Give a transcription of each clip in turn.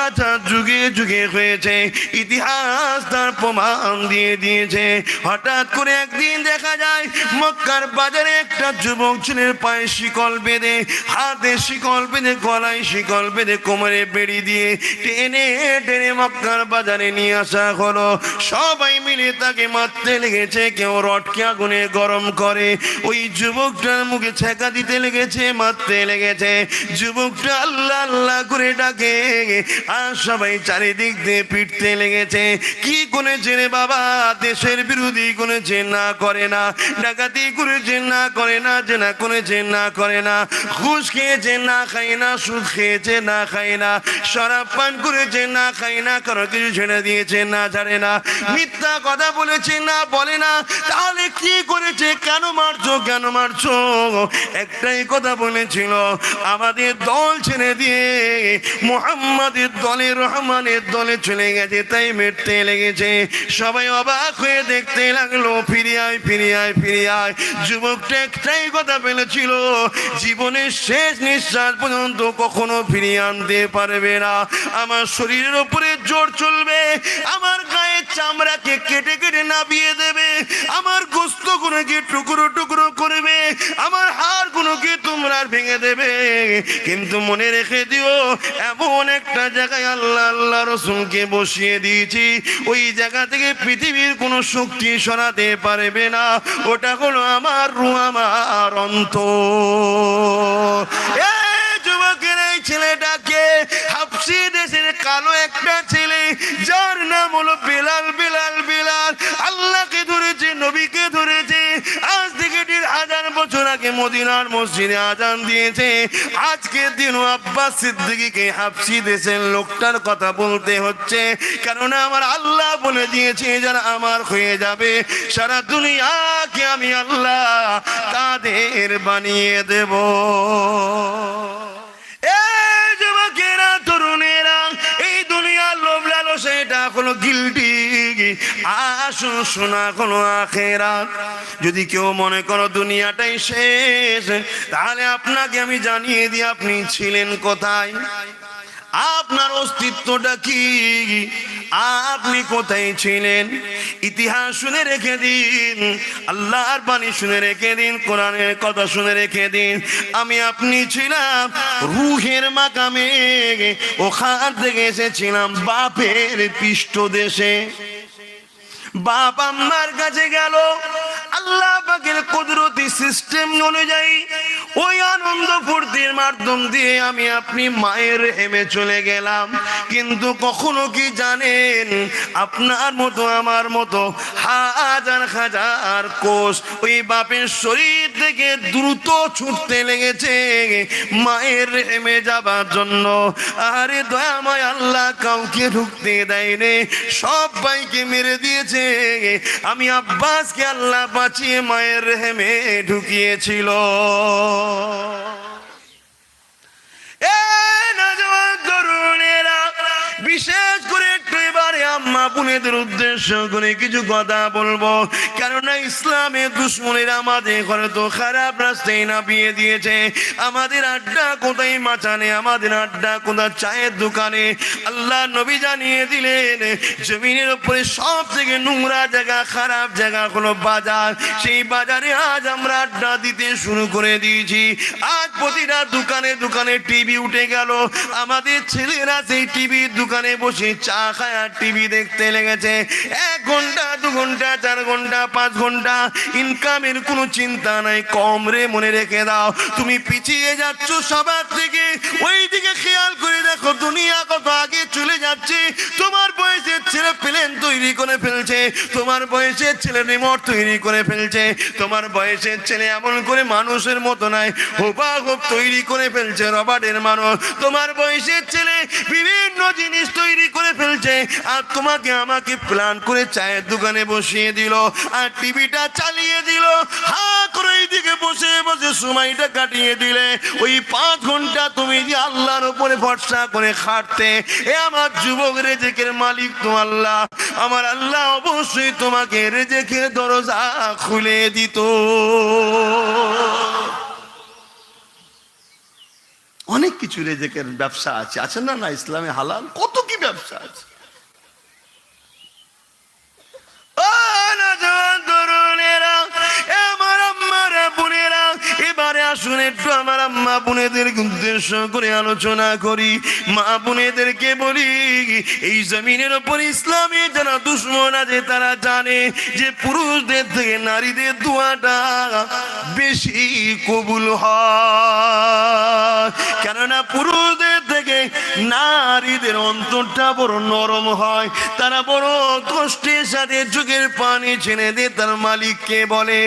অত্যাচার যুগে যুগে হয়েছে, ইতিহাস তার প্রমাণ দিয়ে দিয়েছে। হঠাৎ করে একদিন দেখা যায় মক্কার বাজারে একটা যুবক ছেলের পায়ে শিকল বেঁধে, হাতে শিকল বেঁধে, গলায় শিকল বেঁধে, কোমরে বেড়ি দিয়ে টেনে টেনে মক্কার বাজারে নিয়ে আসা হলো। সবাই মিলে তাকে মারতে লেগেছে, কেউ রটকে আগুনে গরম করে ওই যুবকটার মুখে ছেঁকা দিতে লেগেছে, মারতে লেগেছে। যুবকটা আল্লাহ আল্লাহ করে ডাকে, আর সবাই চারিদিক দিয়ে পিটতে লেগেছে। কি করেছে রে বাবা? দেশের বিরোধী করেছে, না করে না। ডাকাতি করেছে, না করে না। জেনা করেছে, না করে না। ঘুষ খেয়েছে, না খায় না। সুদ খেয়েছে, না খায় না। শরাব পান করেছে, না খায় না। কারো কিছু ছেড়ে দিয়েছে, না ছাড়ে না। মিথ্যা কথা বলেছে, না বলে না। তাহলে কি করেছে? কেন মারছো, কেন মারছো? একটাই কথা বলেছিল, আমাদের দল ছেড়ে দিয়ে মুহাম্মাদের দলে, রহমানের দলে চলে গেছে, তাই মেরতে লেগেছে। সবাই অবাক হয়ে দেখতে লাগলো, ফিরে আয়, ফিরে আয়, ফিরে আয়। যুবকটা একটাই কথা বলেছিল, জীবনের শেষ নিঃশ্বাস পর্যন্ত কখনো ফিরিয়ে আনতে পারবে না। আমার শরীরের উপরে জোর চলবে, আমার গায়ের চামড়াকে কেটে কেটে নাবিয়ে দেবে, আমার গোস্তগুলোকে টুকরো টুকরো করবে, আমার হাড়গুলোকে তোমরা ভেঙে দেবে। কিন্তু মনে রেখে দিও, এমন একটা জায়গায় আল্লাহ আল্লাহ রসুলকে বসিয়ে দিয়েছি, ওই জায়গা থেকে পৃথিবীর কোনো শক্তি সরাতে পারবে না। ওটা হলো আমার রূহ, আমার অন্তর। এই যুবকের এই ছেলেটাকে হাবশী দেশের কালো একটা ছেলে, যার নাম হলো বেলাল। বেলাল বেলাল আল্লাহকে ধরেছে, নবীকে ধরেছে। আজ থেকে 1000 বছর আগে মদিনার মসজিদে আজান দিয়েছে। আজকের দিনও আব্বাস সিদ্দিকীকে হাবশী দেশের লোকটার কথা বলতে হচ্ছে, কারণ আমার আল্লাহ বলে দিয়েছে, যারা আমার হয়ে যাবে সারা দুনিয়াকে আমি আল্লাহ তাদের বানিয়ে দেব। এই যুবকেরা, তরুণেরা, এই দুনিয়ার লোভ লালসা এটা কোনো গিল্টি, আসল শোনা কোনো আখেরাত। যদি কেউ মনে করো দুনিয়াটাই শেষ, তাহলে আপনাকে আমি জানিয়ে দিই, আপনি ছিলেন কোথায়, আপনার অস্তিত্বটা কি, আপনি কোথায় ছিলেন। ইতিহাস শুনে রেখে দিন, আল্লাহর বাণী শুনে রেখে দিন, কোরআনের কথা শুনে রেখে দিন। আমি আপনি ছিলাম রুহের মাকামে, ওখান থেকে এসেছিলাম বাপের পৃষ্ঠ দেশে। বাপ আম্মার কাছে গেল, আল্লাহ পাকের কুদরতি সিস্টেম অনুযায়ী ওই আনন্দ ফুর্তির মাধ্যম দিয়ে আমি আপনি মায়ের হেমে চলে গেলাম। কিন্তু কখনো কি জানেন, আপনার মতো আমার মতো হাজার হাজার কোষ ওই বাপের শরীর থেকে দ্রুত ছুটতে লেগেছে মায়ের হেমে যাবার জন্য। আরে দয়াময় আল্লাহ কাউকে ঢুকতে দেয়নি, সবাইকে মেরে দিয়েছে। আমি আব্বাসকে আল্লাহ বাঁচিয়ে মায়ের রেহেমে ঢুকিয়েছিল। বিশেষ করে একটু এবারে আম্মা বোনেদের উদ্দেশ্য করে কিছু কথা বলবো, কেননা ইসলামের দুশ্মনেরা আমাদের ঘরে তো খারাপ রাস্তায় নামিয়ে দিয়েছে। আমাদের আড্ডা কোথায় মাচানে, আমাদের আড্ডা কোথায় চায়ের দোকানে। আল্লাহ নবী জানিয়ে দিলেন, জমিনের উপরে সব থেকে নোংরা জায়গা, খারাপ জায়গা হলো বাজার। সেই বাজারে আজ আমরা আড্ডা দিতে শুরু করে দিয়েছি। আজ প্রতিটা দোকানে দোকানে টিভি উঠে গেল। আমাদের ছেলেরা সেই টিভির দোকানে বসে চা খায় আর টিভি দেখতে লেগেছে। 1 ঘন্টা, 2 ঘন্টা, 4 ঘন্টা, 5 ঘন্টা ইনকামের কোনো চিন্তা নাই। কম রে, মনে রেখে দাও, তুমি পিছিয়ে যাচ্ছ সবার থেকে। ওই দিকে খেয়াল করে দেখো, দুনিয়া কত আগে চলে যাচ্ছে। তোমার বয়সের ছেলে প্লেন তৈরি করে ফেলছে, তোমার বয়সের ছেলে রিমোট তৈরি করে ফেলছে, তোমার বয়সের ছেলে এমন করে মানুষের মতো নাই হুবহু তৈরি করে ফেলছে রবার্টের মানুষ। তোমার বয়সের ছেলে বিভিন্ন জিনিস তৈরি করে ফেলছে, আর তোমাকে আমাকে প্ল্যান করে চায়ের দোকানে বসিয়ে দিল আর টিভিটা চালিয়ে দিল। হা করে এইদিকে বসে বসে সময়টা কাটিয়ে দিলে। ওই 5 ঘন্টা তুমি যে আল্লাহর উপরে ভরসা করে খাটতে, এ আমার যুবক, রেজেকের মালিক তো আল্লাহ। আমার আল্লাহ অবশ্যই তোমাকে রেজেকের দরজা খুলে দিত। অনেক কিছু রেজেকের ব্যবসা আছে, আছে না? না, ইসলামে হালাল কত কি ব্যবসা আছে। এবারে আসুন একটু আমার আম্মা বোনেদের উদ্দেশ্য করে আলোচনা করি। মা বোনেদেরকে বলি, এই জমিনের ওপর ইসলামে যারা দুশ্মন আছে তারা জানে যে পুরুষদের থেকে নারীদের দোয়াটা বেশি কবুল হয়, কেননা পুরুষদের থেকে নারীদের অন্তরটা বড় নরম হয়। তারা বড় কষ্টের সাথে চোখের পানি ছেড়ে দিয়ে তার মালিককে বলে।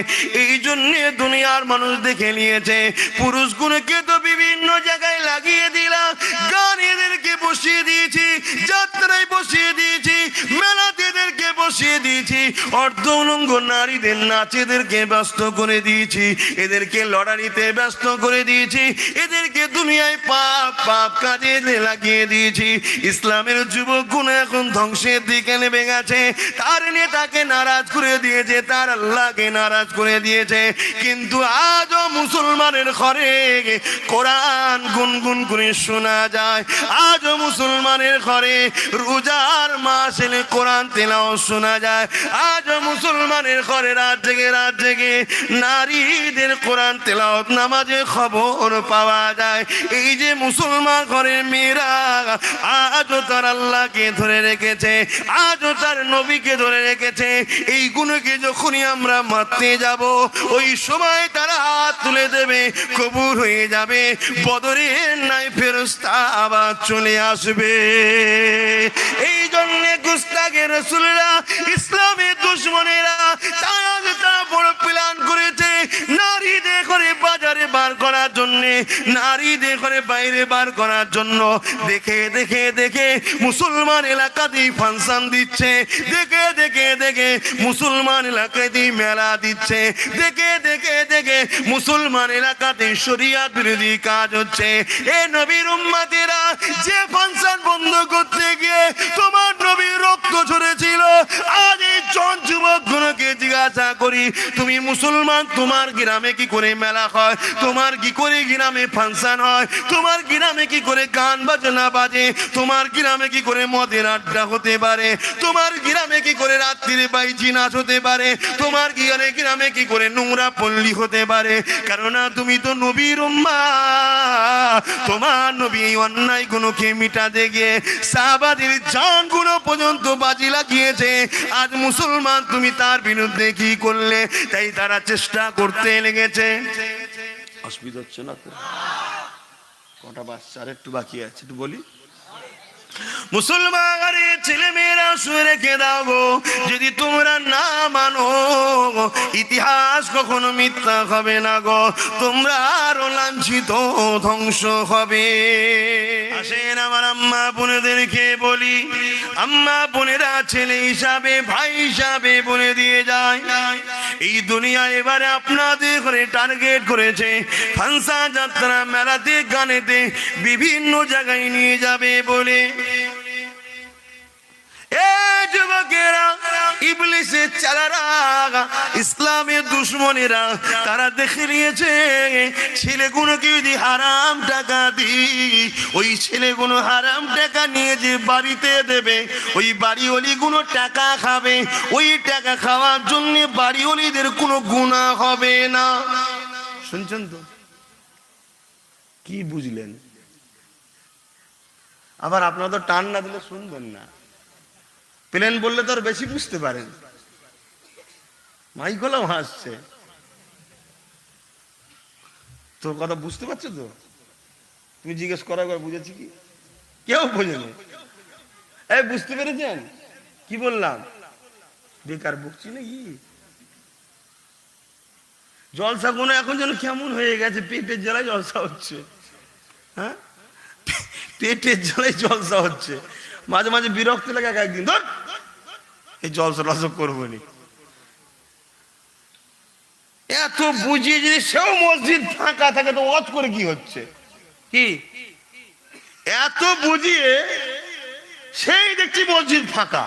এই জন্য দুনিয়ার মানুষ দেখে নিয়েছে, পুরুষগুলোকে তো বিভিন্ন জায়গায় লাগিয়ে দিলাম, গাড়িদেরকে বসিয়ে দিয়েছি, যাত্রায় বসিয়ে দিয়েছি, মেলাতে এদেরকে বসিয়ে দিয়েছি, অর্ধ উলঙ্গ নারীদের নাচেদেরকে ব্যস্ত করে দিয়েছি, এদেরকে লড়াইতে ব্যস্ত করে দিয়েছি, এদেরকে দুনিয়ায় পাপ পাপ কাজে লাগিয়ে দিয়েছি। ইসলামের যুবকগুলো এখন ধ্বংসের দিকে নেমে গেছে, তার নেতাকে নারাজ করে দিয়েছে, তার আল্লাহকে নারাজ করে দিয়েছে। কিন্তু আজও মুসলমানের ঘরে কোরআন গুনগুন করে শোনা যায়, আজও মুসলমানের ঘরে রোজার মাস এলে কোরআন তেলাওয়াত শোনা যায়, আজও মুসলমানের ঘরে রাত জেগে নারীদের কোরআন তেলাওয়াত নামাজে খবর পাওয়া যায়। এই যে মুসলমান ঘরের মেয়েরা আজও তার আল্লাহকে ধরে রেখেছে, আজও তার নবীকে ধরে রেখেছে। এইগুলোকে যখনই আমরা মারতে যাব, ওই সময় তারা হাত তুলে দেবে, কবুল হয়ে যাবে, বদরের নাই ফেরেশতা আবার চলে আসবে। এই জন্য গুস্তাখে রাসূলরা, ইসলামের দুশমনেরা তারা বড় প্ল্যান করেছে নারীদের করে বাজারে বার করার জন্য, নারীদের করে বাইরে বার করার জন্য। দেখে দেখে দেখে মুসলমান এলাকাতেই ফাংশন দিচ্ছে, দেখে দেখে দেখে মুসলমান এলাকাতেই মেলা দিচ্ছে, দেখে দেখে দেখে মুসলমান এলাকাতে শরিয়াত বিরোধী কাজ হচ্ছে। এ নবীর উম্মতেরা, যে ফাংশন বন্ধ করতে গিয়ে তোমার নবীর রক্ত ঝরেছিল, আজ এই জন যুবকগুলোকে জিজ্ঞাসা করি, তুমি মুসলমান, তোমার গ্রামে কি করে মেলা হয়, তোমার কি করে গ্রামে ফাংশন হয়, তোমার গ্রামে কি করে গান বাজনা বাজে, তোমার গ্রামে কি করে মদের আড্ডা হতে পারে, তোমার গ্রামে কি করে রাত্রিরে বাইজি নাচ হতে পারে, তোমার গ্রামে কি করে নোংরা পল্লী হতে পারে? কেননা তুমি তো নবীর উম্মাহ, তোমার নবী এই অন্যায় গুলোকে মিটাতে গিয়ে সাহাবাদের জানগুলো পর্যন্ত বাজি লাগিয়েছে। আজ মুসলমান তুমি তার বিরুদ্ধে কি করলে? তাই তারা চেষ্টা করতে লেগেছে। অসুবিধা হচ্ছে না তো? কটা বাচ্চা আর একটু বাকি আছে, একটু বলি। মুসলমানের ছেলে মেয়েরা শুনে রেখে দাও গো, যদি তোমরা না মানো ইতিহাস কখনো মিথ্যা হবে না গো, তোমরা আরো লাঞ্ছিত ধ্বংস হবে। আসেন আমার আম্মা বোনেদেরকে বলি, আম্মা বোনেরা ছেলে হিসাবে ভাই হিসাবে বলে দিয়ে যায়, এই দুনিয়া এবারে আপনাদের ঘরে টার্গেট করেছে, ফাংশা যাত্রা মেলাতে গানেতে বিভিন্ন জায়গায় নিয়ে যাবে বলে। যুবকেরা, ইবলিসের চালারা, ইসলামের দুশ্মনেরা, তারা দেখে নিয়েছে ছেলেগুলোকে যদি হারাম টাকা দিই, ওই ছেলেগুলো হারাম টাকা নিয়ে যে বাড়িতে দেবে, ওই বাড়িওয়ালিগুলো টাকা খাবে, ওই টাকা খাওয়ার জন্য বাড়িওয়ালিদের কোনো গুনাহ হবে না। শুনছেন তো? কি বুঝলেন? আবার আপনারা তো টান না দিলে শুনবেন না, প্লেন বললে তো আর বেশি বুঝতে পারেন। মাইকলাও হাসছে, তোর কথা বুঝতে পারছো তো? তুমি জিজ্ঞেস করা করে বুঝেছি কি? কেউ বোঝেনি। এই বুঝতে পেরেছেন কি বললাম? বেকার বকছি নাকি? জলসা গুলো এখন যেন কেমন হয়ে গেছে, পেটের জ্বালায় জলসা হচ্ছে। হ্যাঁ, পেটের জ্বালায় জলসা হচ্ছে, মাঝে মাঝে বিরক্ত লাগে, একদিন ধর এই জলসা রস করবো নি। এত বুঝিয়ে যদি সেও মসজিদ ফাঁকা থাকে তো ওয়াজ করে কি হচ্ছে? কি এত বুঝিয়ে সেই দেখছি মসজিদ ফাঁকা,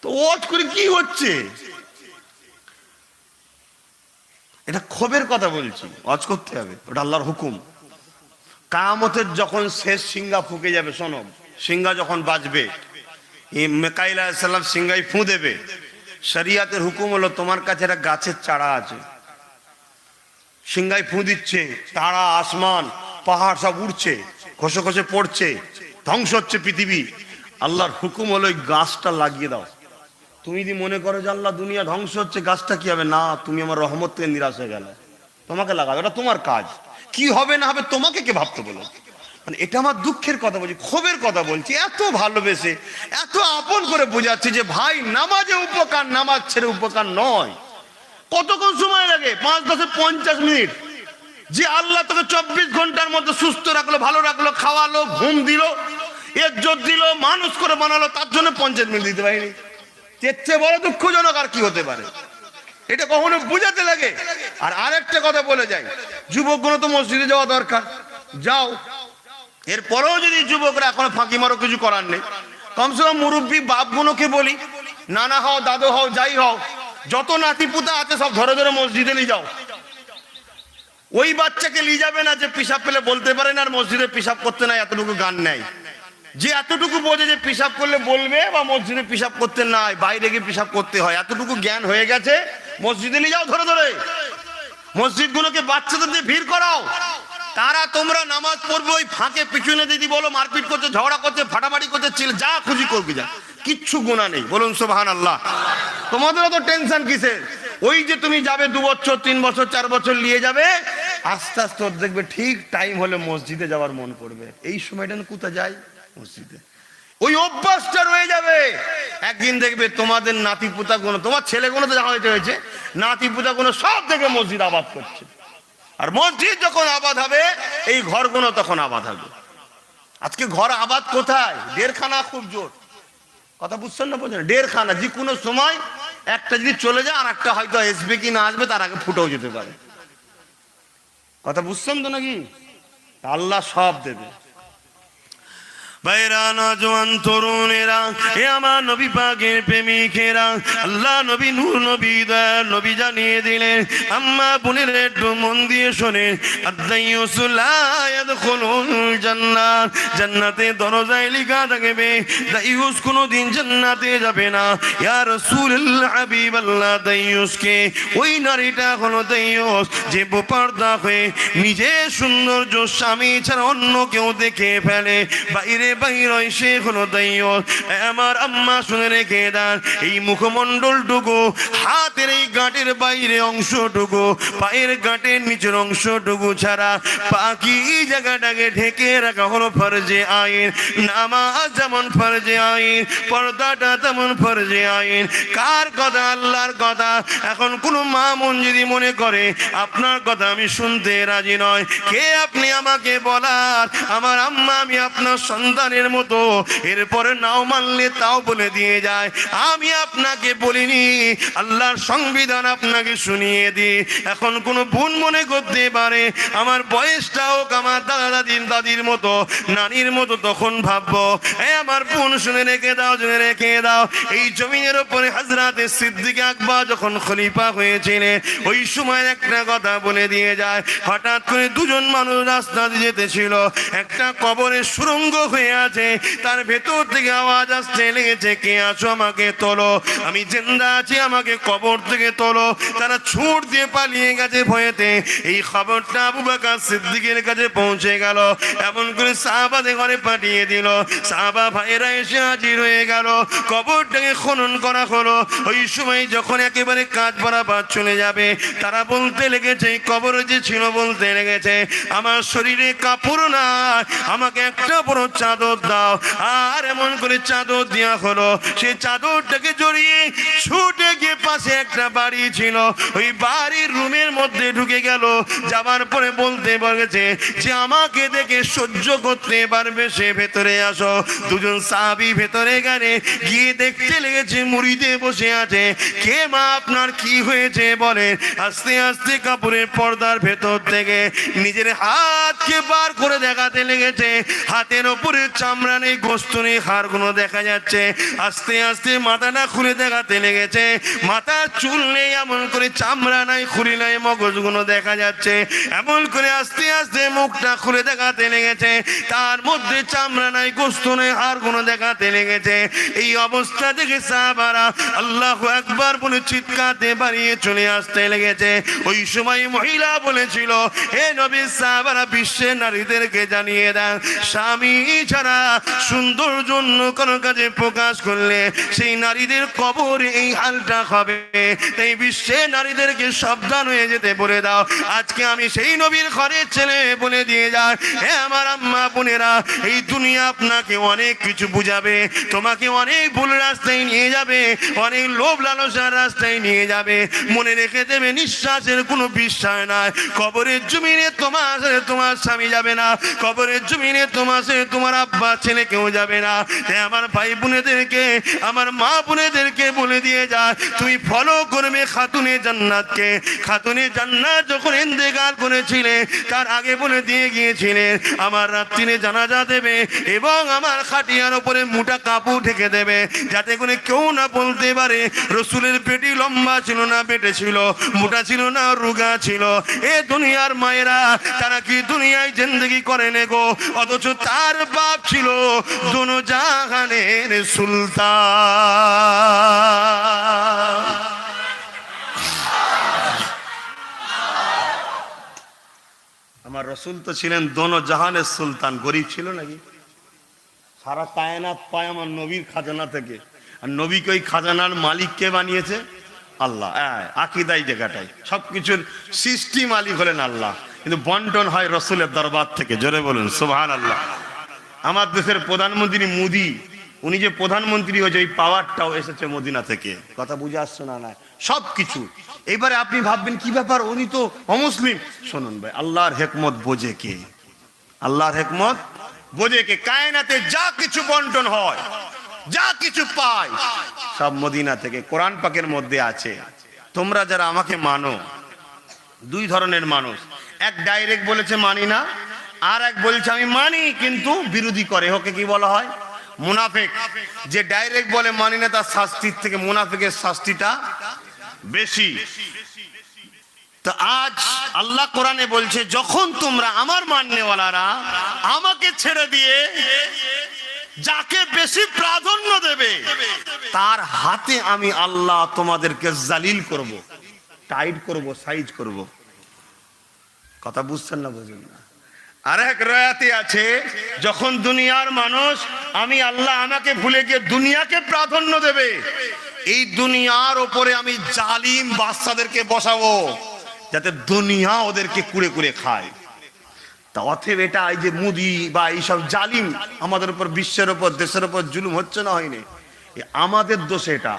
তো ওয়াজ করে কি হচ্ছে? এটা ক্ষোভের কথা বলছি, ওয়াজ করতে হবে, ওটা আল্লাহর হুকুম। কিয়ামতের যখন শেষ সিংহা ফুঁকে যাবে, শোনো, সিংহা যখন বাজবে, এই মিকাইল আলাইহিস সালাম সিংহায় ফুঁ দেবে। শরিয়াতের হুকুম হলো তোমার কাছে একটা গাছের চারা আছে, সিংহায় ফুঁ দিচ্ছে, তারা, আসমান, পাহাড় সব উড়ছে, খসে খসে পড়ছে, ধ্বংস হচ্ছে পৃথিবী। আল্লাহর হুকুম হলো ওই গাছটা লাগিয়ে দাও। তুমি যদি মনে করো যে আল্লাহ দুনিয়া ধ্বংস হচ্ছে, গাছটা কি হবে? না, তুমি আমার রহমত থেকে নিরাশ হয়ে গেলে, তোমাকে লাগাবে, এটা তোমার কাজ। কি হবে না হবে তোমাকে কে ভাবতে বলো? মানে এটা আমার দুঃখের কথা বলছি, ক্ষোভের কথা বলছি। এত ভালোবেসে, এত আপন করে বোঝাচ্ছি যে ভাই নামাজে উপকার, নামাজ ছেড়ে উপকার নয়। কতক্ষণ সময় লাগে? 5, 10, 50 মিনিট। যে আল্লাহ তোকে 24 ঘন্টার মধ্যে সুস্থ রাখলো, ভালো রাখলো, খাওয়ালো, ঘুম দিল, ইজ্জত দিল, মানুষ করে বানালো, তার জন্য 50 মিনিট দিতে পারিনি। এর চেয়ে বড় দুঃখজনক আর কি হতে পারে? এটা কখনো বুঝাতে লাগে। আর আরেকটা কথা বলে যাই, যুবকগুলো তো মসজিদে যাওয়া দরকার, যাও। এরপরেও যদি যুবকরা এখনো ফাঁকি মারো, কিছু করার নেই। কমসে কম মুরব্বী বাপগুলোকে বলি, নানা হও, দাদু হও, যাই হও, যত নাতিপুতা আছে সব ধরে ধরে মসজিদে নিয়ে যাও। ওই বাচ্চাকে নিয়ে যাবে না যে পিসাব পেলে বলতে পারে না আর মসজিদে পিসাব করতে নাই, এতটুকু গান নেই। যে এতটুকু বোঝে যে পিসাব করলে বলবে বা মসজিদে পিসাব করতে নাই, বাইরে গিয়ে পিসাব করতে হয়, এতটুকু জ্ঞান হয়ে গেছে, মসজিদে নিয়ে যাও ধরে ধরে। মসজিদগুলোকে বাচ্চাদের দিয়ে ভিড় করাও। তারা তোমরা নামাজ পড়বে, ওই ফাঁকে পিছনে দিদি বলো মারপিট করছে, ঝগড়া করছে, ফাটাফাটি করছে, চিল যা খুশি করবি, যা, কিচ্ছু গুনাহ নেই। বলুন সুবহানাল্লাহ। তোমাদের অত টেনশন কিসের? ওই যে তুমি যাবে 2 বছর, 3 বছর, 4 বছর নিয়ে যাবে, আস্তে আস্তে দেখবে ঠিক টাইম হলে মসজিদে যাওয়ার মন করবে। এই সময়টা কোথায় যায়? মসজিদে। ওই অভ্যাসটা রয়ে যাবে। একদিন দেখবে তোমাদের নাতিপুতা গুলো, তোমার ছেলেগুলো তো যা হয়েছে, নাতিপুতা গুলো সব দেখে মসজিদ আবাদ করছে। আর মসজিদ যখন আবাদ হবে, এই ঘরগুলো তখন আবাদ হবে। আজকে ঘর আবাদ কোথায়? 1.5 খানা, খুব জোর কথা বুঝছেন না? বলছেন 1.5 খানা। যে কোনো সময় একটা যদি চলে যায় আর একটা হয়তো আসবে কি না আসবে, তার আগে ফুটেও যেতে পারে। কথা বুঝছেন তো নাকি? আল্লাহ সব দেবে। ভাইরা, নওজোয়ান তরুণেরা, এ আমার নবী পাকের প্রেমিকেরা, আল্লাহ নবী, নূর নবী, দয়ার নবী জানিয়ে দিলেন, আম্মা বোনের একটু মন দিয়ে শোনেন, আদ-দাইয়ুসু লা ইয়াদখুলুল জান্নাত, জান্নাতে দরজায় লেখা থাকবে দাইয়ুস কোনদিন জান্নাতে যাবে না। ইয়া রাসূলুল্লাহ, হাবিবাল্লাহ, দাইয়ুসকে, ওই নারীটা হলো দাইয়ুস যে বেপরদা হয়ে নিজে সৌন্দর্য স্বামী ছাড়া অন্য কেউ দেখে ফেলে, বাইরে বাইরে সে হলো দাইয়ুস। আমার আম্মা শুনে রেখে দেন, এই মুখমণ্ডলটুকু, হাতের এই গাঁটের বাইরে অংশটুকু, পায়ের গাঁটের নিচের অংশটুকু ছাড়া বাকি জায়গাটাকে ঢেকে রাখা হলো ফরজে আইন। নামাজ যেমন ফরজে আইন, পর্দাটা তেমন ফরজে আইন। কার কথা? আল্লাহর কথা। এখন কোন মা মন যদি মনে করে আপনার কথা আমি শুনতে রাজি নয়, কে আপনি আমাকে বলার? আমার আম্মা আমি আপনার সন্তানের মতো, এরপরে নাও মানলে তাও বলে দিয়ে যায়। আমি আপনাকে বলিনি, আল্লাহর সংবিধান আপনাকে শুনিয়ে দিই। এখন কোন বোন মনে করতে পারে আমার বয়সটা হোক আমার দাদির মতো, নানির মতো, তখন ভাববো আমার বোন শুনে রেখে দাও, শুনে রেখে দাও। এই জমিনের উপরে হযরত সিদ্দিক আকবর যখন খলিফা হয়েছিলেন, ওই সময় একটা কথা বলে দিয়ে যায়। হঠাৎ করে দুজন মানুষ রাস্তা দিয়ে যেতেছিল, একটা কবরের সুড়ঙ্গ হয়ে আছে, তার ভেতর থেকে আওয়াজ আসতে লেগেছে, কে আছো আমাকে তোলো, আমি জিন্দা আছি, আমাকে কবর থেকে তোলো। তারা ছুট দিয়ে পালিয়ে গেছে ভয়েতে। এই খবরটা আবু বকর সিদ্দিকের কাছে পৌঁছে গেল, এমন করে সাহাবাদের ঘরে পাঠিয়ে দিল। সাহাবা ভাইরা এসে হাজির হয়ে গেল, কবরটাকে খনন করা হলো। ওই সময় যখন একেবারে কাজ বরাবর চলে যাবে, তারা বলতে লেগেছে, কবরে যে ছিল বলতে লেগেছে, আমার শরীরে কাপড় না, আমাকে একটা বড় চাদর দাও। আর এমন করে চাদর দেওয়া হলো। সেই চাদরটাকে জড়িয়ে ছুটে গিয়ে পাশে একটা বাড়ি ছিল, ওই বাড়ির রুমের মধ্যে ঢুকে গেল। যাবার পরে বলতে বলেছে যে আমাকে দেখে সহ্য করতে পারবে সে ভেতরে আসো। দুজন সাহাবী ভেতরে গেলে, গিয়ে দেখতে লেগেছে মুড়িতে বসে আছে। কে মা, আপনার কি হয়েছে বলে। আস্তে আস্তে কাপড়ের পর্দার ভেতর থেকে নিজের হাতকে বার করে দেখাতে লেগেছে। হাতের ওপরে খাতুনের চামড়া নেই, গোস্ত নেই, হাড়গুলো দেখা যাচ্ছে। আস্তে আস্তে মাথাটা খুলে দেখাতে লেগেছে, মাথার চুল নেই, এমন করে চামড়া নাই, খুলি নাই, মগজগুলো দেখা যাচ্ছে। এমন করে আস্তে আস্তে মুখটা খুলে দেখাতে লেগেছে, তার মধ্যে চামড়া নাই, গোস্ত নেই, হাড়গুলো দেখাতে লেগেছে। এই অবস্থা দেখে সাহাবারা আল্লাহু আকবার বলে চিৎকারতে বাড়িয়ে চলে আসতে লেগেছে। ওই সময় মহিলা বলেছিল, হে নবীর সাহাবারা, বিশ্বের নারীদেরকে জানিয়ে দেন, স্বামী ছাড়া সৌন্দর্য অন্য কোনো কাজে প্রকাশ করলে সেই নারীদের কবরে এই হালটা হবে। তাই বিশ্বের নারীদেরকে সাবধান হয়ে যেতে বলে দাও। আজকে আমি সেই নবীর ঘরের ছেলে বলে দিয়ে যাই, হে আমার আম্মা বোনেরা, এই দুনিয়া আপনাকে অনেক কিছু বুঝাবে, তোমাকে অনেক ভুল রাস্তায় নিয়ে যাবে, অনেক লোভ লালসার রাস্তায় নিয়ে যাবে। মনে রেখে দেবে, নিঃশ্বাসের কোনো বিশ্বাস নাই। কবরের জমিনে তোমার স্বামী যাবে না, কবরের জমিনে তোমার আব্বা ছেলে কেউ যাবে না। তাই আমার ভাই বোনেদেরকে, আমার মা বোনেদেরকে বলে দিয়ে যায়, তুমি ফলো করবে খাতুনে জান্নাতকে। খাতুনে জান্নাত যখন ইন্তেকাল করেছিলে, তার আগে বলে দিয়ে গিয়েছিলেন, আমার রাত্রিরে জানাজা দেবে এবং আমার খাটিয়ার উপরে মোটা কাপড় ঢেকে দেবে, যাতে করে কেউ না বলতে পারে রসুলের পেটি লম্বা ছিল না বেটে ছিল, মোটা ছিল না রোগা ছিল। এ দুনিয়ার মায়েরা, তারা কি দুনিয়ায় জিন্দেগি করে নেগো, অথচ তার বাপ ছিল দোনো জাহানের সুলতান। আমার রসুল তো ছিলেন দোনো জাহানের সুলতান। গরিব ছিল নাকি? সারা কায়নাত পায় আমার নবীর খাজানা থেকে। আর নবীকে ওই খাজানার মালিক কে বানিয়েছে? আল্লাহ। আকীদাই জায়গাটাই, সবকিছুর সৃষ্টি মালিক হলেন আল্লাহ, কিন্তু বন্টন হয় রসুলের দরবার থেকে। জোরে বলুন সুবহানাল্লাহ। আমার দেশের প্রধানমন্ত্রী মোদি, উনি যে প্রধানমন্ত্রী হয়েছে, ওই পাওয়ারটাও এসেছে মদিনা থেকে। কথা বুঝে আসছে না? না, সবকিছু। এবারে আপনি ভাববেন কি ব্যাপার, উনি তো অমুসলিম। শুনুন ভাই, আল্লাহর হেকমত বোঝে কে? আল্লাহর হেকমত বোঝে কে? কায়নাতে যা কিছু বন্টন হয়, যা কিছু পায়, সব মদিনা থেকে। কোরআন পাকের মধ্যে আছে, তোমরা যারা আমাকে মানো, দুই ধরনের মানুষ। এক ডাইরেক্ট বলেছে মানি না, আর এক বলছে আমি মানি কিন্তু বিরোধী করে। ওকে কি বলা হয়? মুনাফিক। যে ডাইরেক্ট বলে মানি না, তার শাস্তির থেকে মুনাফিকের শাস্তিটা বেশি। তো আজ আল্লাহ কোরআনে বলছে, যখন তোমরা আমার মাননেওয়ালারা আমাকে ছেড়ে দিয়ে যাকে বেশি প্রাধান্য দেবে, তার হাতে আমি আল্লাহ তোমাদেরকে জালিল করব, টাইট করব, সাইজ করব। কথা বুঝছেন না? বুঝুন না। আর এক রায়াতে আছে, যখন দুনিয়ার মানুষ আমি আল্লাহ আমাকে ভুলে গিয়ে দুনিয়াকে প্রাধান্য দেবে, এই দুনিয়ার ওপরে আমি জালিম বাদশাদেরকে বসাবো, যাতে দুনিয়া ওদেরকে কুড়ে কুড়ে খায়। তা অতএব এটা, এই যে মুদি বা এইসব জালিম আমাদের উপর, বিশ্বের উপর, দেশের উপর জুলুম হচ্ছে না, হয়নি, আমাদের দোষ এটা।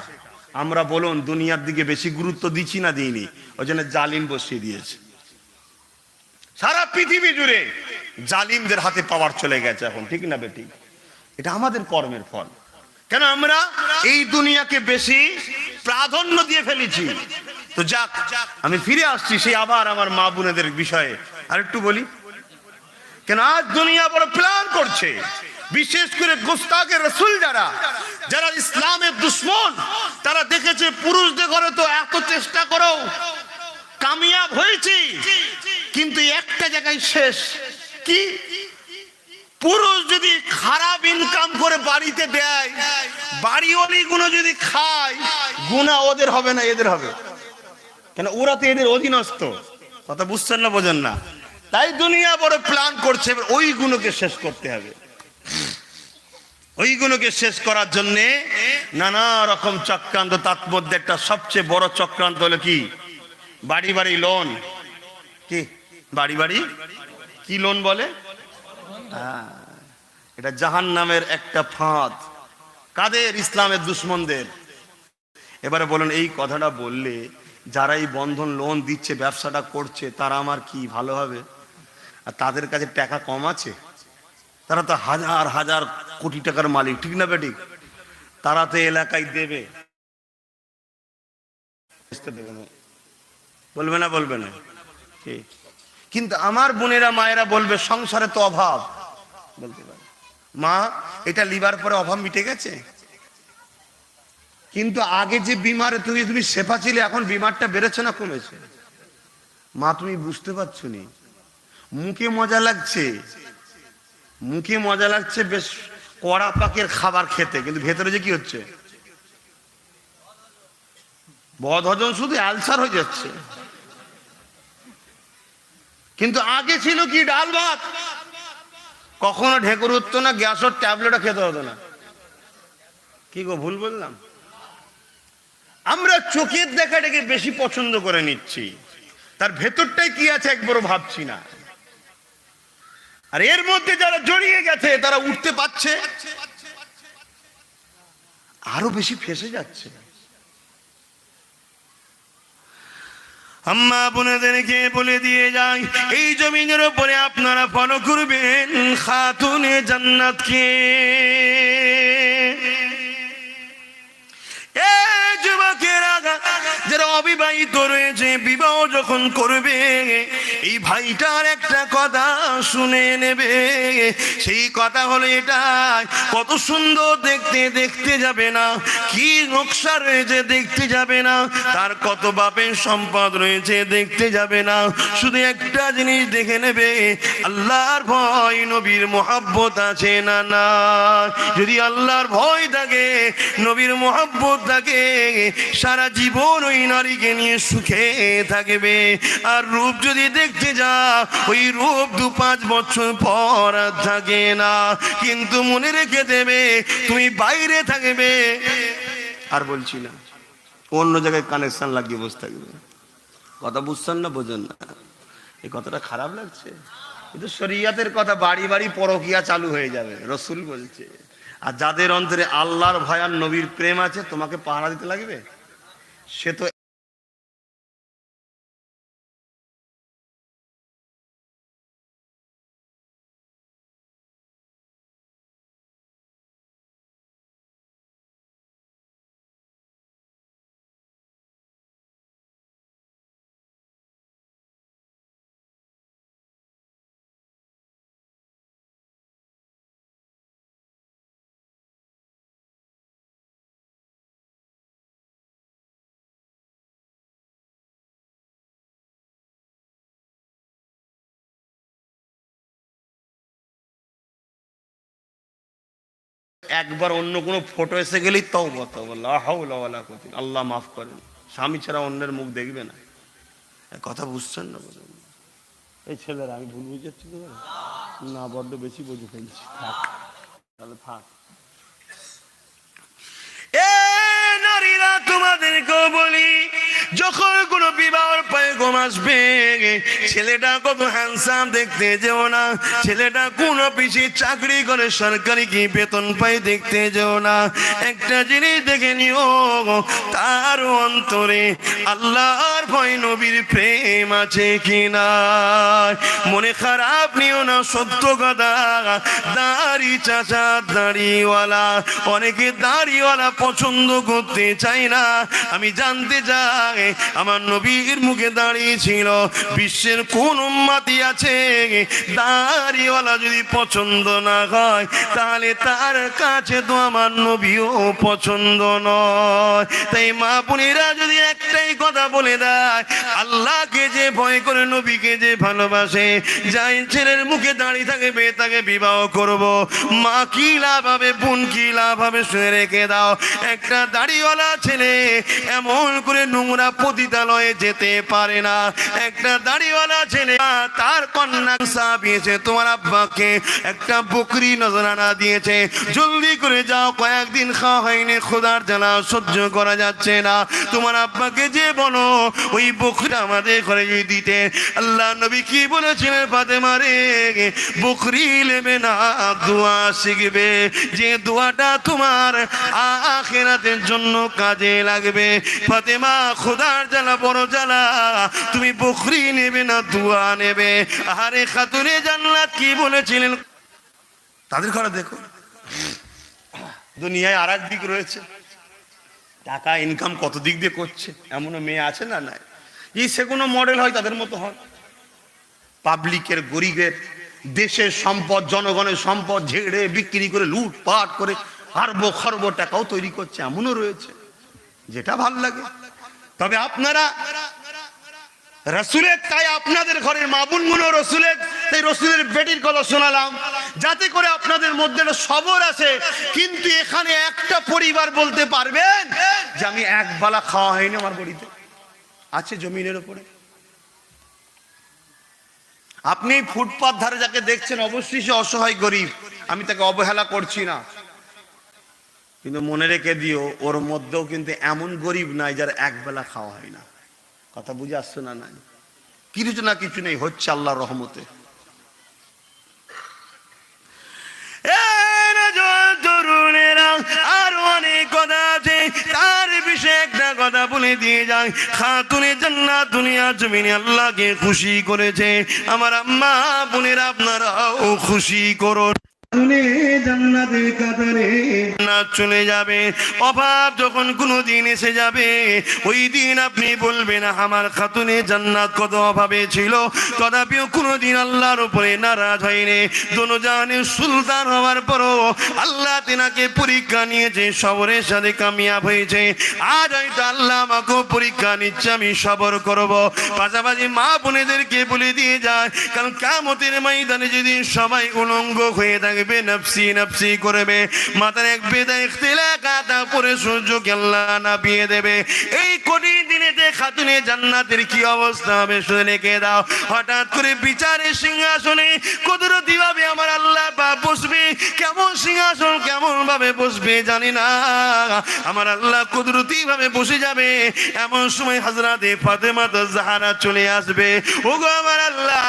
আমরা বলুন দুনিয়ার দিকে বেশি গুরুত্ব দিচ্ছি না দিইনি, ওই জন্য জালিম বসিয়ে দিয়েছে। সারা পৃথিবী জুড়ে জালিমদের হাতে পাওয়ার চলে গেছে এখন, ঠিক না বেটি? এটা আমাদের কর্মের ফল। কেন আমরা এই দুনিয়াকে বেশি প্রাধান্য দিয়ে ফেলেছি। তো যাক, আমি ফিরে আসছি সেই আবার আমার মা বোনেদের বিষয়ে আর একটু বলি। কেন আজ দুনিয়া বড় প্ল্যান করছে, বিশেষ করে গোস্তাকে রসুল যারা ইসলামের দুশ্মন, তারা দেখেছে পুরুষদের ঘরে তো এত চেষ্টা করো কামিয়াব হয়েছি, কিন্তু একটা জায়গায় শেষ। কি? পুরুষ যদি খারাপ ইনকাম করে বাড়িতে দেয়, বাড়িওয়ালি গুলো যদি খায়, গুনাহ ওদের হবে না, এদের হবে। কেন? ওরা তো এদের অধীনস্থ। কথা বুঝছেন না? বোঝেন না? তাই দুনিয়া বড় প্ল্যান করছে, ওই গুণকে শেষ করতে হবে। ওই গুণকে শেষ করার জন্যে নানা রকম চক্রান্ত। তার মধ্যে একটা সবচেয়ে বড় চক্রান্ত হলো কি? বাড়ি বাড়ি লোন। কি বাড়ি বাড়ি কি লোন বলে? এটা জাহান্নামের একটা ফাঁদ। কাদের? ইসলামের দুশ্মনদের। এবারে বলুন, এই কথাটা বললে যারা এই বন্ধন লোন দিচ্ছে, ব্যবসাটা করছে, তারা আমার কি ভালো হবে? আর তাদের কাছে টাকা কম আছে? তারা তো হাজার হাজার কোটি টাকার মালিক, ঠিক না বেটি? তারা তো এলাকায় দেবে, বলবে না? বলবে না? কিন্তু আমার বোনেরা মায়েরা বলবে সংসারে তো অভাব, বলতে পারে। মা এটা লিভার পরে অভাব মিটে গেছে, কিন্তু আগে যে বিমারে তুমি শেফা ছিলে, এখন বিমারটা বেড়েছে না কমেছে? মা তুমি বুঝতে পারছো নি, মুখে মজা লাগছে, মুখে মজা লাগছে বেশ কড়া পাকের খাবার খেতে, কিন্তু ভেতরে যে কি হচ্ছে, বদহজম, শুধু আলসার হয়ে যাচ্ছে। কিন্তু আগে ছিল কি, ডাল ভাত, কখনো ঢেকুর উঠতো না, গ্যাসের ট্যাবলেটও খেতে হতো না। কি গো ভুল বললাম? আমরা চোখের দেখাটাকে বেশি পছন্দ করে নিচ্ছি, তার ভেতরটাই কি আছে একবারও ভাবছি না। আর এর মধ্যে যারা জড়িয়ে গেছে তারা উঠতে পারছে, আরো বেশি ফেসে যাচ্ছে। আম্মা বোনেদেরকে বলে দিয়ে যাই, এই জমিনের উপরে আপনারা ফলো করবেন খাতুনে জান্নাতকে। যারা অবিবাহিত রয়েছে, বিবাহ যখন করবে, এই ভাইটার একটা কথা শুনে নেবে। সেই কথা হলো এটা, কত সুন্দর দেখতে, দেখতে যাবে না, কি নকশা রয়েছে দেখতে যাবে না, তার কত বাপের সম্পদ রয়েছে দেখতে যাবে না, শুধু একটা জিনিস দেখে নেবে, আল্লাহর ভয়, নবীর মহব্বত আছে না না। যদি আল্লাহর ভয় থাকে, নবীর মহব্বত থাকে, সারা জীবন ওই নারীকে নিয়ে সুখে থাকবে। আর রূপ যদি দেখতে যা, ওই রূপ 2-5 বছর পর থাকে না। কিন্তু মনে রেখে দেবে, তুমি বাইরে থাকবে, আর বলছি না, অন্য জায়গায় কানেকশন লাগিয়ে বসে থাকবে। কথা বুঝছেন না, বোঝেন না? এই কথাটা খারাপ লাগছে, কিন্তু শরিয়াতের কথা, বাড়ি বাড়ি পরকিয়া চালু হয়ে যাবে, রসুল বলছে। আর যাদের অন্তরে আল্লাহর ভয় আর নবীর প্রেম আছে, তোমাকে পাহারা দিতে লাগবে? সে তো একবার অন্য কোনো ফটো এসে গেলেই তওবা তওবা, লা হাওলা ওয়ালা কুওয়াতা, আল্লাহ মাফ করেন, স্বামী ছাড়া অন্যের মুখ দেখবে না। কথা বুঝছেন না? বলেন এই ছেলেরা, আমি ভুল বুঝাচ্ছি তো না? বড্ড বেশি বুঝে ফেলছি, থাক তাহলে থাক। এ নারীরা, তোমাদেরকেও বলি, যখন কোনো বিবাহের পয়গাম আসবে, ছেলেটা কত হ্যান্ডসাম দেখতে যেও না, ছেলেটা কোন অফিসে চাকরি করে, সরকারি কি বেতন পায় দেখতে যেও না। একটা জিনিস দেখে নিও, তার অন্তরে আল্লাহর ভয়, নবীর প্রেম আছে কিনা। মনে খারাপ নিও না, সত্য কথা। দাড়ি চাচা, দাড়িওয়ালা, অনেকে দাড়িওয়ালা পছন্দ করতে চাই না। আমি জানতে চাই, আমার নবীর মুখে দাঁড়িয়ে ছিল, বিশ্বের কোন উম্মতি আছে দাড়িওয়ালা যদি পছন্দ না হয়, তাহলে তার কাছে তো আমার নবীও পছন্দ নয়। তাই মা বোনেরা যদি একটাই কথা বলে দেয়, আল্লাহকে যে ভয় করে, নবীকে যে ভালোবাসে, যাই ছেলের মুখে দাঁড়িয়ে থাকবে তাকে বিবাহ করব। মা কি লাভ হবে, বোন কি লাভ হবে, শুনে রেখে দাও। একটা দাড়িওয়ালা ছেলে এমন করে নোংরা পতিতালয়ে যেতে পারে না। একটা দাড়িওয়ালা ছেলে তার কন্যা সাবিয়েছে, তোমার আব্বাকে একটা বকরি নজরানা দিয়েছে, জলদি করে যাও, কয়েকদিন খাওয়া হয়নি, খোদার জ্বালা সহ্য করা যাচ্ছে না, তোমার আব্বাকে যে বলো ওই বকরি আমাদের ঘরে যদি দিতে। আল্লাহ নবী কি বলেছিলেন, ফাতেমা রে, বকরি নেবে না, দোয়া শিখবে, যে দোয়াটা তোমার আখিরাতের জন্য কাজে লাগবে। ফাতেমা, খোদার জ্বালা বড় জ্বালা, তুমি বকরি নেবে না, দোয়া নেবে। আরে খাতুনে জান্নাত কি বলেছিলেন তাদের ঘরে? দেখো, দুনিয়ায় আর এক দিক রয়েছে, টাকা ইনকাম কত দিক দিয়ে করছে, এমনও মেয়ে আছে না? নাই, যে সে কোনো মডেল হয় তাদের মতো হয়, পাবলিকের, গরিবের দেশের সম্পদ, জনগণের সম্পদ ঝেড়ে বিক্রি করে লুটপাট করে আরব খরব টাকাও তৈরি করছে, এমনও রয়েছে, যেটা ভাল লাগে। তবে আপনারা রসুলের, তাই আপনাদের ঘরের মা বোনগুলো রসুলের, তাই রসুলের বেটির কথা শোনালাম যাতে করে আপনাদের মধ্যে সবর আছে। কিন্তু এখানে একটা পরিবার বলতে পারবেন যে আমি এক বেলা খাওয়া হয়নি আমার বাড়িতে, আছে জমিনের উপরে। আপনি ফুটপাত ধারে যাকে দেখছেন অবশ্যই সে অসহায় গরিব, আমি তাকে অবহেলা করছি না, কিন্তু মনে রেখে দিও ওর মধ্যেও কিন্তু এমন গরিব নাই যার এক বেলা খাওয়া হয় না। কথা বুঝে আসছে না? নাই, কিছু না কিছু নেই, হচ্ছে আল্লাহর রহমতে। আর অনেক কথা আছে, তার বিষয়ে একটা কথা বলে দিয়ে যায়। খাতুনে জান্নাত দুনিয়া জমিনে আল্লাহকে খুশি করেছে। আমার আম্মা বোনেরা আপনারাও খুশি করুন। জান্নাতের কাতারে জান্নাত চলে যাবে। অভাব যখন কোনোদিন এসে যাবে, ওই দিন আপনি বলবেন আমার খাতুনে জান্নাত কত অভাবে ছিল, তথাপিও কোনোদিন আল্লাহর উপরে নারাজ হয়নি। দোনোজাহানের সুলতান হওয়ার পরও আল্লাহ তেনাকে পরীক্ষা নিয়েছে, সবরের সাথে কামিয়াব হয়েছে। আজ হয়তো আল্লাহ আমাকেও পরীক্ষা নিচ্ছে, আমি সবর করব। পাশাপাশি মা বোনেদেরকে বলে দিয়ে যায়, কারণ কিয়ামতের ময়দানে যেদিন সবাই উলঙ্গ হয়ে থাকবে, নফসি নফসি করবে, মাথার এক বেদা ইখতিলা কাটা পরে সূর্যকে আল্লাহ নাপিয়ে দেবে। এই কঠিন দিনেতে খাতুনে জান্নাতের কি অবস্থা হবে শুনে রেখে দাও। হঠাৎ করে বিচারের সিংহাসনে কুদরতি ভাবে আমার আল্লাহ পাক বসবে। কেমন সিংহাসন, কেমন ভাবে বসবে জানি না, আমার আল্লাহ কুদরতি ভাবে বসে যাবে। এমন সময় হযরতে ফাতেমা জাহরা চলে আসবে। ওগো আমার আল্লাহ,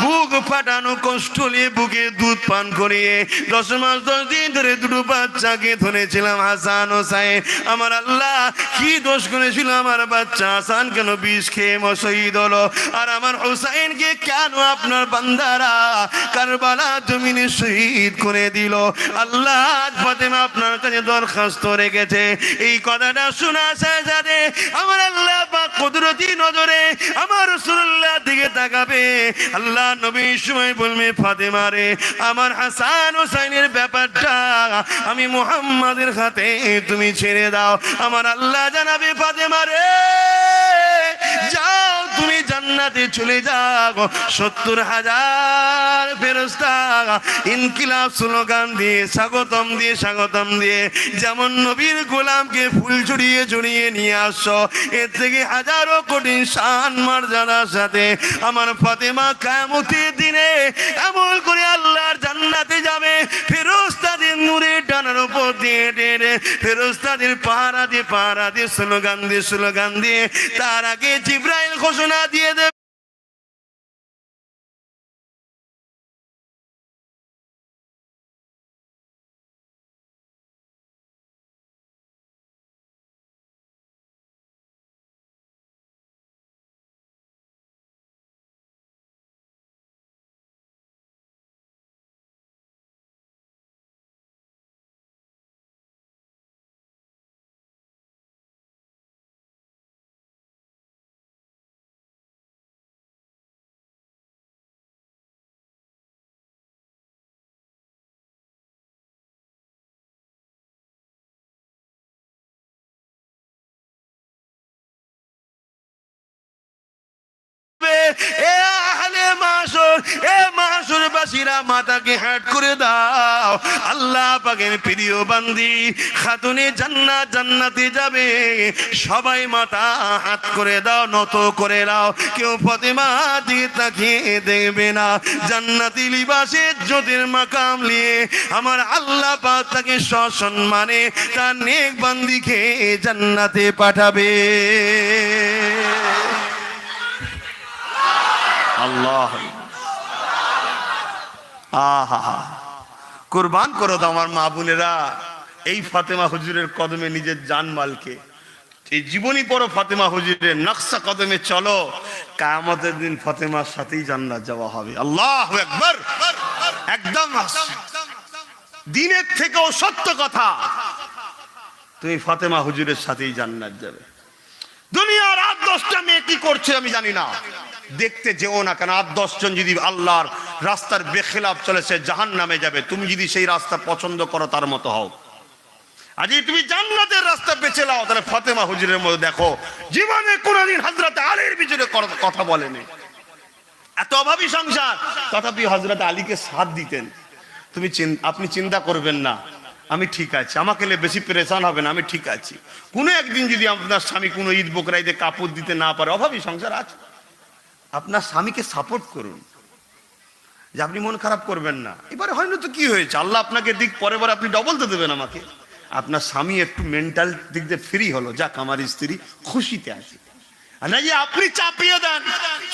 বুক ফাটানো কষ্ট নিয়ে বুকে দুধ পান করিয়ে 10 মাস 10 দিন ধরে দুটো বাচ্চাকে ধরেছিলাম, হাসান হোসাইন। আমার আল্লাহ কি দোষ করেছিল আমার বাচ্চা হাসান, কেন বিষ খেয়ে শহীদ হলো? আর আমার হোসাইনকে কেন আপনার বান্দারা কারবালা জমিনে শহীদ করে দিল? আল্লাহ ফাতেমা আপনার কাছে দরখাস্ত রেখেছে। এই কথাটা শোনা সাথে আমার আল্লাহ পাক কুদরতি নজরে আমার রাসূলুল্লাহ দিকে তাকাবে। আল্লাহ নবী সময় বলবে, ফাতেমা রে, আমার হাসান হোসাইনের ব্যাপারটা আমি মুহাম্মাদের হাতে তুমি ছেড়ে দাও। আমার আল্লাহ জানাবে, ফাতেমা রে, যাও তুমি জান্নাতে চলে যাও। 70,000 ফেরেশতা ইনকিলাব স্লোগান দিয়ে স্বাগতম দিয়ে যেমন নবীর গোলামকে ফুল জড়িয়ে জড়িয়ে নিয়ে আসো, এর থেকে হাজারো কোটি শান মর্যাদার সাথে আমার ফাতেমা কিয়ামতের দিনে এমন করে আল্লাহর জান্নাতে যাবে। ফেরেশতাদের নূরের ডানার উপর দিয়ে টেনে, ফেরেশতাদের পাহারা দিয়ে স্লোগান দিয়ে তার আগে জিবরাইল ঘোষণা দিয়ে দেবে, এ আহলে মাশর, এ মাশরবাসীরা মাথাকে হাট করে দাও। আল্লাহ পাকের প্রিয় বান্দি খাতুনে জান্নাত জান্নাতে যাবে, সবাই মাথা হাত করে দাও, নত করে দাও। কেউ ফাতেমা দিকে তাকিয়ে দেখবে না। জান্নাতি লিবাসে ইজ্জতের মাকাম নিয়ে আমার আল্লাহ পাক তাকে সসম্মানে তার নেক বান্দিকে জান্নাতে পাঠাবে। আল্লাহ, আহা, কুরবান করে দাও আমার মা বোনেরা এই ফাতেমা হুজুরের কদমে নিজের জানমালকে। এই জীবনী পড়ো ফাতেমা হুজুরের নকশা কদমে চলো, কিয়ামতের দিন ফাতেমার সাথেই জান্নাত যাওয়া হবে। আল্লাহু আকবার। একদম দিনের থেকেও সত্য কথা, তুমি ফাতেমা হুজুরের সাথেই জান্নাত যাবে। দুনিয়ার 8-10টা মেয়ে কি করছে আমি জানি না, দেখতে যেও না কেন। 8-10 জন যদি আল্লাহর রাস্তার বেখিলাফ চলে সে জাহান্নামে যাবে, তুমি যদি সেই রাস্তা পছন্দ করো তার মতো হও। আজ তুমি জান্নাতের রাস্তা বেছে নাও, তাহলে ফাতেমা হুজুরের মধ্যে দেখো জীবনে কোনোদিন হযরত আলীর পিছনে কথা বলেনি। এত অভাবী সংসার, তথাপি হযরত আলীকে সাথ দিতেন। আপনি চিন্তা করবেন না, আমি ঠিক আছি, আমাকে বেশি পেরেশান হবে না, আমি ঠিক আছি। কোনো একদিন যদি আপনার স্বামী কোনো ঈদ বকরা ঈদে কাপড় দিতে না পারে, অভাবী সংসার আছে, আপনার স্বামীকে সাপোর্ট করুন, যে আপনি মন খারাপ করবেন না। এবারে হয়তো তো কি হয়েছে, আল্লাহ আপনাকে দিক, পরের বার আপনি ডবল তো দেবেন আমাকে। আপনার স্বামী একটু মেন্টাল দিক দিয়ে ফ্রি হলো, যাক আমার স্ত্রী খুশিতে আছে। আর না যে আপনি চাপিয়ে দেন,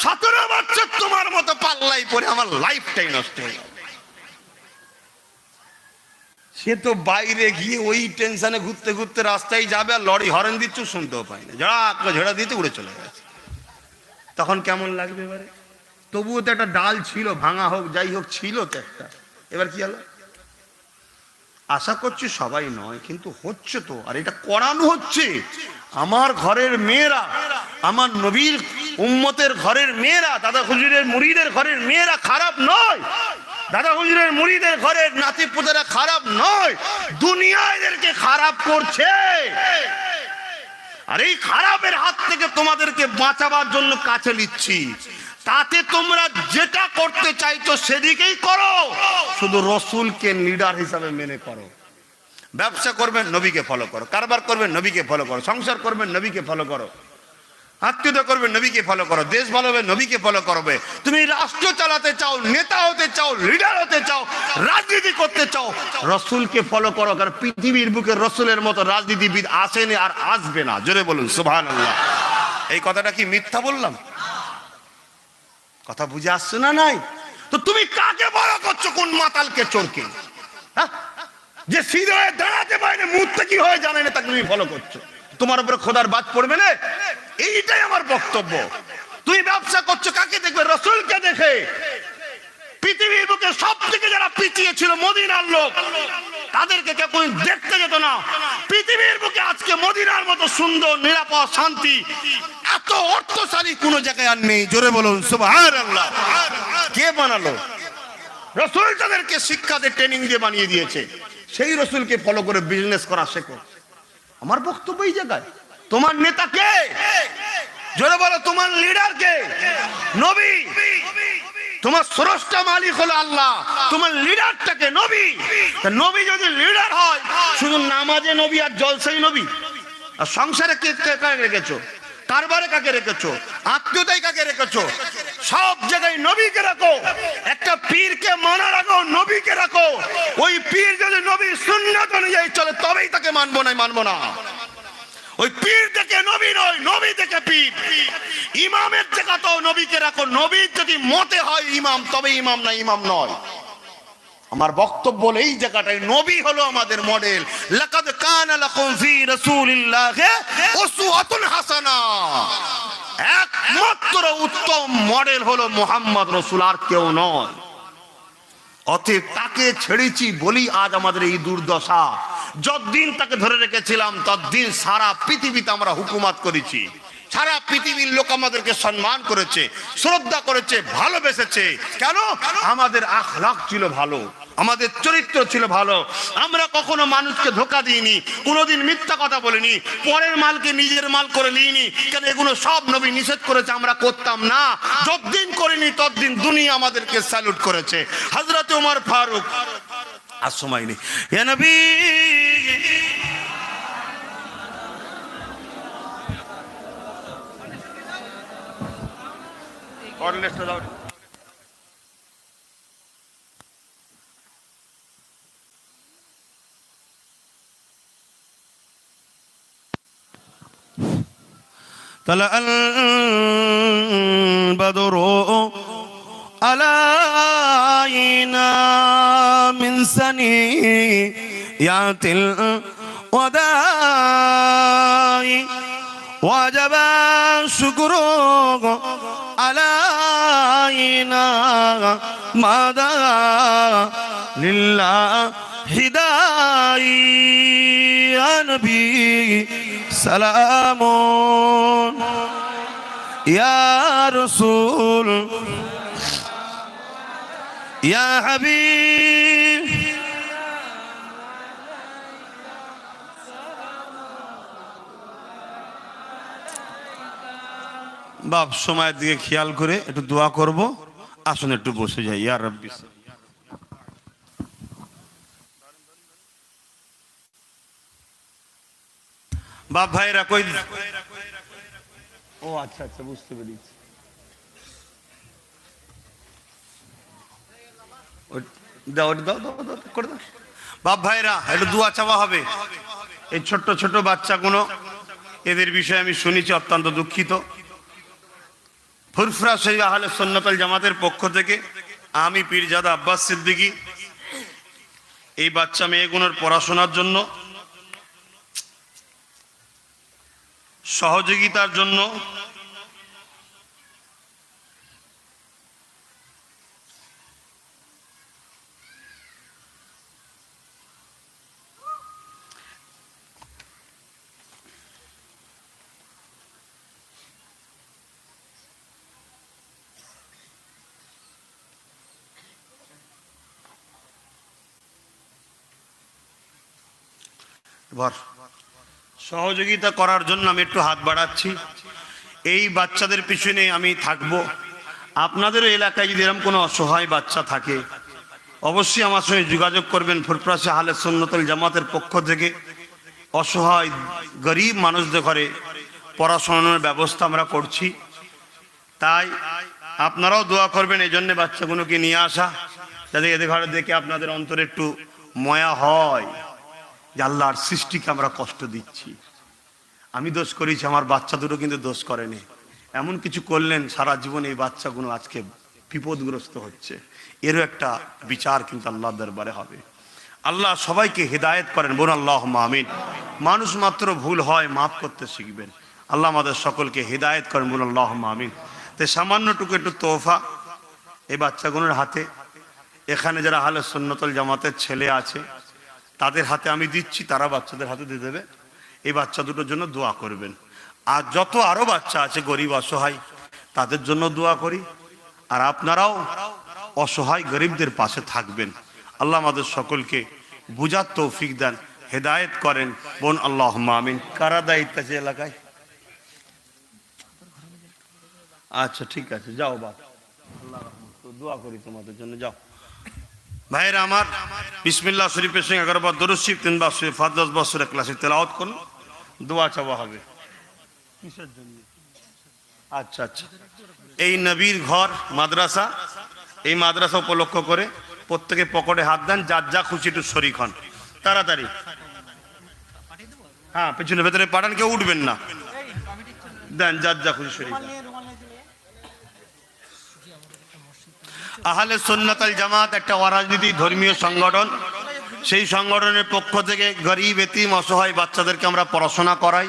17 বছর তোমার মতো পাল্লাই পরে আমার লাইফটাই নষ্ট হয়ে গেল। সে তো বাইরে গিয়ে ওই টেনশনে ঘুরতে ঘুরতে রাস্তায় যাবে, আর লরি হরেন দিচ্ছ শুনতেও পাই না, ঝড়া দিতে উড়ে চলে গেছে। তখন কেমন লাগবে এবারে? তবুও তো একটা ডাল ছিল, ভাঙা হোক যাই হোক ছিল তো একটা, এবার কি হলো? আশা করছি সবাই নয়, কিন্তু হচ্ছে তো, আর এটা করানো হচ্ছে। আমার ঘরের মেয়েরা, আমার নবীর উম্মতের ঘরের মেয়েরা, দাদা হুজুরের মুরিদের ঘরের মেয়েরা খারাপ নয়, দাদা হুজুরের মুরিদের ঘরের নাতি পুতেরা খারাপ নয়, দুনিয়া এদেরকে খারাপ করছে। আর এই খারাপের হাত থেকে তোমাদেরকে বাঁচাবার জন্য কাছে নিচ্ছি। তাতে তোমরা যেটা করতে চাইছো সেদিকেই করো, শুধু রসুলকে লিডার হিসাবে মেনে করো। ব্যবসা করবেন নবীকে ফলো করো, কারবার করবেন নবীকে ফলো করো, সংসার করবেন নবীকে ফলো করো, আত্মীয়তা করবে নবীকে ফলো করো, দেশ ভালো হবে নবীকে ফলো করবে। তুমি রাষ্ট্র চালাতে চাও, নেতা হতে চাও, লিডার হতে চাও, রাজনীতি করতে চাও, রসুলকে ফলো করো। কারণ পৃথিবীর বুকে রসুলের মতো রাজনীতিবিদ আসেনি আর আসবে না। জোরে বলুন সুবহানাল্লাহ। এই কথাটা কি মিথ্যা বললাম? কথা বুঝে আসছে না? নাই তো তুমি কাকে বড় করছো? কোন মাতালকে, চোরকে? যে সিধে হয়ে দাঁড়াতে পারে না, মুত্তাকি হয়ে জানে না, তাকে তুমি ফলো করছো। তোমার উপরে খোদার বাজ পড়বে না, এইটাই আমার বক্তব্য। তুমি ব্যবসা করছো কাকে দেখবে? রসুলকে দেখে। পৃথিবীর বুকে সব থেকে যারা পিছিয়ে ছিল মদিনার লোক, তাদেরকে কেউ দেখতে যেত না। পৃথিবীর বুকে আজকে মদিনার মতো সুন্দর, নিরাপদ, শান্তি, এত অর্থশালী কোন জায়গায় আর নেই। জোরে বলুন সুবহানাল্লাহ। কে বানালো? রসুল তাদেরকে শিক্ষা দিয়ে, ট্রেনিং দিয়ে বানিয়ে দিয়েছে। সেই রসুলকে ফলো করে বিজনেস করা শেখো। আমার বক্তব্য এই জায়গায়। তোমার নেতা কে? জোরে বলো, তোমার লিডার কে? নবী। তোমার স্রষ্টা মালিক হলো আল্লাহ, তোমার লিডারটাকে নবী। নবী যদি লিডার হয়, শুধু নামাজে নবী আর জলসাই নবী, আর সংসারে কে কাকে রেখেছো, কারবারে কাকে রেখেছো, আত্মীয়তায় কাকে রেখেছো, সব জায়গায় নবীকে রাখো। একটা পীরকে মানা রাখো, নবীকে রাখো। ওই পীর যদি নবীর সুন্নাত অনুযায়ী চলে তবেই তাকে মানবো, না মানবো না। ওই পীর দেখে নবী নয়, নবী দেখে পীর। ইমামের জায়গাতেও নবীকে রাখো। নবীর যদি মতে হয় ইমাম, তবে ইমাম, না ইমাম নয়। আমার বক্তব্য হলো এই জায়গাটাই, নবী হলো আমাদের মডেল। লাকাদ কানা লাকুম ফি রাসূলিল্লাহি উসওয়াতুন হাসানা। একমাত্র উত্তম মডেল হলো মুহাম্মদ রাসূল, আর কেউ নয়। অতএব তাকে ছেড়েছি বলি আজ আমাদের এই দুর্দশা। যতদিন তাকে ধরে রেখেছিলাম ততদিন সারা পৃথিবীতে আমরা হুকুমত করেছি। সারা পৃথিবীর লোক আমাদেরকে সম্মান করেছে, শ্রদ্ধা করেছে, ভালোবেসেছে। কেন? আমাদের আখলাক ছিল ভালো, আমাদের চরিত্র ছিল ভালো। আমরা কখনো মানুষকে ধোঁকা দিইনি, কোনোদিন মিথ্যা কথা বলিনি, পরের মালকে নিজের মাল করে নিইনি। কেন? এগুলো সব নবী নিষেধ করেছে, আমরা করতাম না। যতদিন করিনি ততদিন দুনিয়া আমাদেরকে স্যালুট করেছে। হযরত ওমর ফারুক, আর সময় নেই, হে নবী অর্ডারটা দাও। طلع البدر علينا من ثنيات الوداع وجب الشكر علينا ماذا لله هداي يا نبي سلام ইয়া রাসূল ইয়া হাবিব। বাপ সময়ের দিকে খেয়াল করে একটু দোয়া করব, আসুন একটু বসে যাই। ইয়া রাব্বি। বাপ ভাইরা কই? ও আচ্ছা আচ্ছা, বুঝতে পেরেছি। দাও দাও দাও দাও করে দাও। বাপ ভাইরা একটু দোয়া চাওয়া হবে। এই ছোট্ট ছোট বাচ্চাগুলো, এদের বিষয়ে আমি শুনেছি, অত্যন্ত দুঃখিত। ফুরফুরা শরীফ আহলে সুন্নাত ওয়াল জামাতের পক্ষ থেকে আমি পীরজাদা আব্বাস সিদ্দিকী এই বাচ্চা মেয়েগুলোর পড়াশোনার জন্য, সহযোগিতার জন্য সহযোগিতা করার জন্য আমি একটু হাত বাড়াচ্ছি। এই বাচ্চাদের পিছনে আমি থাকব। আপনাদের এলাকায় যদি এরকম কোনো অসহায় বাচ্চা থাকে, অবশ্যই আমার সঙ্গে যোগাযোগ করবেন। ফুরফুরা আহলে সুন্নাত ওয়াল জামাতের পক্ষ থেকে অসহায় গরিব মানুষদের ঘরে পড়াশোনার ব্যবস্থা আমরা করছি। তাই আপনারাও দোয়া করবেন এই জন্য বাচ্চাগুলোকে নিয়ে আসা, যাতে এদের ঘরে দেখে আপনাদের অন্তরে একটু ময়া হয় যে আল্লাহর সৃষ্টিকে আমরা কষ্ট দিচ্ছি। আমি দোষ করেছি, আমার বাচ্চা দুটো কিন্তু দোষ করেনি। এমন কিছু করলেন সারা জীবন এই বাচ্চাগুলো আজকে বিপদগ্রস্ত হচ্ছে। এরও একটা বিচার কিন্তু আল্লাহর দরবারে হবে। আল্লাহ সবাইকে হেদায়েত করেন, বলুন আল্লাহুম্মা আমিন। মানুষ মাত্র ভুল হয়, মাফ করতে শিখবেন। আল্লাহ আমাদের সকলকে হেদায়েত করেন, বলুন আল্লাহুম্মা আমিন। তো সামান্যটুকু একটু তোহফা এই বাচ্চাগুলোর হাতে, এখানে যারা আহলে সুন্নাত ওয়াল জামাতের ছেলে আছে তাদের হাতে আমি দিচ্ছি, তারা বাচ্চাদের হাতে দিয়ে দেবে। এই বাচ্চা দুটোর জন্য দোয়া করবেন। আর যত আরো বাচ্চা আছে গরিব অসহায়, তাদের জন্য দোয়া করি। আর আপনারাও অসহায় গরিবদের পাশে থাকবেন। আল্লাহ আমাদের সকলকে বুঝার তৌফিক দেন, হেদায়েত করেন, বোন আল্লাহুম্মা আমিন। কারা দায়িত্ব আছে এলাকায়? আচ্ছা ঠিক আছে, যাও বাপ, আল্লাহ দোয়া করি তোমাদের জন্য। যাও ভাইরা আমার, বিসমিল্লাহ শরীফের সঙ্গে 11 বার দরুদ শরীফ, 3 বার শরীফ, 10 বার সূরা ইখলাসের তেলাওয়াত করুন, দোয়া চাওয়া হবে। কিসের জন্য? আচ্ছা আচ্ছা, এই নবীর ঘর মাদ্রাসা, এই মাদ্রাসা উপলক্ষ করে প্রত্যেকে পকেটে হাত দেন, যার যা খুশি একটু শরীক হন তাড়াতাড়ি। হ্যাঁ পেছনে ভেতরে পাঠান, কেউ উঠবেন না, দেন যার যা খুশি শরীক। আহলে সুন্নাত ওয়াল জামাত একটা অরাজনৈতিক ধর্মীয় সংগঠন। সেই সংগঠনের পক্ষ থেকে গরিব এতিম অসহায় বাচ্চাদেরকে আমরা পড়াশোনা করাই,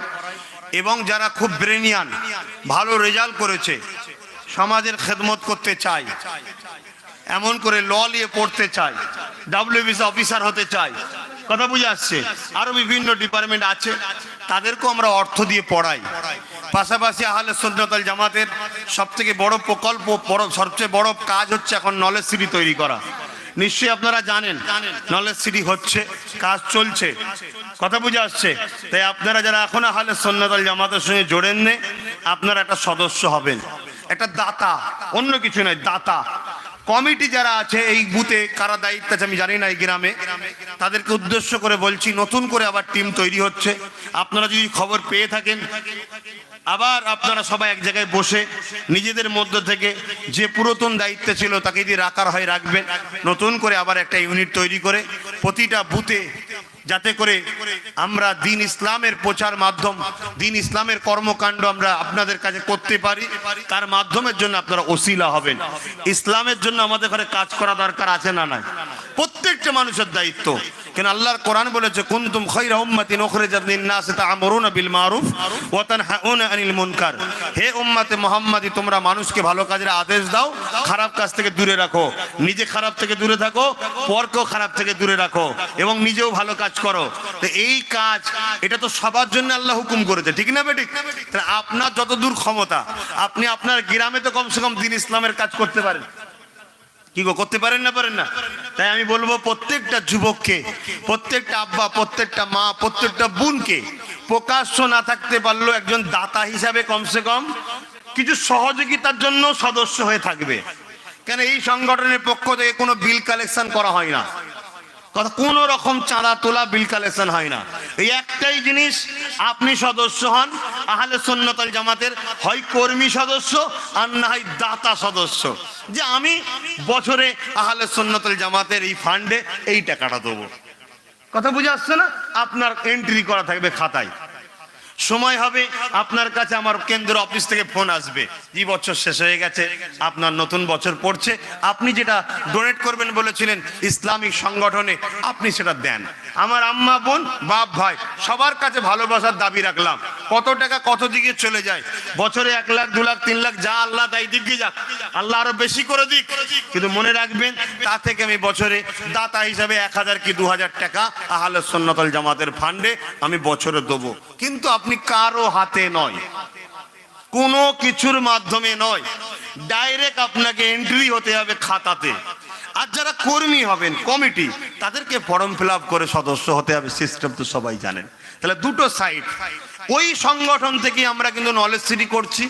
এবং যারা খুব ব্রেনিয়ান, ভালো রেজাল্ট করেছে, সমাজের খেদমত করতে চায়, এমন করে ল নিয়ে পড়তে চায়, WBC অফিসার হতে চায়, কথা বুঝে আসছে, আরো বিভিন্ন ডিপার্টমেন্ট আছে, তাদেরকেও আমরা অর্থ দিয়ে পড়াই। পাশাপাশি আহলে সুন্নাত ওয়াল জামাতের সবথেকে বড় প্রকল্প, সবচেয়ে বড় কাজ হচ্ছে এখন নলেজ সিটি তৈরি করা। নিশ্চয়ই আপনারা জানেন নলেজ সিটি হচ্ছে, কাজ চলছে, কথা বুঝে আসছে। তাই আপনারা যারা এখন আহলে সুন্নাত ওয়াল জামাতের সঙ্গে জোড়েন নে, আপনারা একটা সদস্য হবেন, একটা দাতা, অন্য কিছু নয়, দাতা। কমিটি যারা আছে এই বুথে, কারা দায়িত্ব আছে আমি জানি না এই গ্রামে, তাদেরকে উদ্দেশ্য করে বলছি, নতুন করে আবার টিম তৈরি হচ্ছে। আপনারা যদি খবর পেয়ে থাকেন, আবার আপনারা সবাই এক জায়গায় বসে নিজেদের মধ্য থেকে যে পুরাতন দায়িত্ব ছিল তাকে যদি রাখার হয় রাখবেন, নতুন করে আবার একটা ইউনিট তৈরি করে প্রতিটা বুথে, যাতে করে আমরা দ্বীন ইসলামের প্রচার মাধ্যম, দ্বীন ইসলামের কর্মকাণ্ড আমরা আপনাদের কাছে করতে পারি, তার মাধ্যমের জন্য আপনারা ওসিলা হবেন। ইসলামের জন্য আমাদের ঘরে কাজ করা দরকার আছে না নাই? প্রত্যেকটা প্রত্যেকটা মানুষের দায়িত্ব। কেন আল্লাহর কোরআন বলেছে কুনতুম খায়রা উম্মাতিন উখরিজাত লিন-নাস তা'মুরুনা বিল মারুফ ওয়া তানহাউনা আনিল মুনকার। হে উম্মতে মুহাম্মাদি, তোমরা মানুষকে ভালো কাজের আদেশ দাও, খারাপ কাজ থেকে দূরে রাখো, নিজে খারাপ থেকে দূরে থাকো, পরকেও খারাপ থেকে দূরে রাখো এবং নিজেও ভালো কাজ করো। তো এই কাজ এটা তো সবার জন্য আল্লাহ হুকুম করেছে, ঠিক না বেঠিক? তাহলে আপনার যতদূর ক্ষমতা, আপনি আপনার গ্রামে তো কমসে কম দ্বীন ইসলামের কাজ করতে পারেন, কি গো করতে পারেন না? পারেন না? তাই আমি বলবো প্রত্যেকটা যুবককে, প্রত্যেকটা আব্বা, প্রত্যেকটা মা, প্রত্যেকটা বোনকে প্রকাশ্য না থাকতে পারলেও একজন দাতা হিসাবে কমসে কম কিছু সহযোগিতার জন্য সদস্য হয়ে থাকবে। কেন এই সংগঠনের পক্ষ থেকে কোনো বিল কালেকশন করা হয় না, কোন রকম চাঁদা তোলা, বিল কালেকশন হয় না। এই একটাই জিনিস, আপনি সদস্য হন আহলে সুন্নাত ওয়াল জামাতের, হয় কর্মী সদস্য আর না হয় দাতা সদস্য, যে আমি বছরে আহলে সুন্নাত ওয়াল জামাতের এই ফান্ডে এই টাকাটা দেবো। কথা বুঝে আসছে না? আপনার এন্ট্রি করা থাকবে খাতায়। সময় হবে আপনার কাছে আমার কেন্দ্র অফিস থেকে ফোন আসবে, এই বছর শেষ হয়ে গেছে, আপনার নতুন বছর পড়ছে, আপনি যেটা ডোনেট করবেন বলেছিলেন ইসলামিক সংগঠনে, আপনি সেটা দেন। আমার আম্মা, বোন, বাপ, ভাই সবার কাছে ভালোবাসার দাবি রাখলাম। কত টাকা কত দিকে চলে যায়, বছরে 1 লাখ 2 লাখ 3 লাখ যা আল্লাহ তাই দিকে যাক, আল্লাহ আরো বেশি করে দিক, কিন্তু মনে রাখবেন তা থেকে আমি বছরে দাতা হিসাবে 1000 কি 2000 টাকা আহলে সুন্নাত ওয়াল জামাতের ফান্ডে আমি বছরে দেবো। কিন্তু আপনি কারো হাতে নয়, কোনো কিছুর মাধ্যমে নয়, ডাইরেক্ট আপনাকে এন্ট্রি হতে হবে খাতাতে। আর যারা কর্মী হবেন, কমিটি, তাদেরকে ফর্ম ফিল আপ করে সদস্য হতে হবে। সিস্টেম তো সবাই জানেন। তাহলে দুটো সাইড। ওই সংগঠন থেকে আমরা কিন্তু নলেজ সিটি করছি,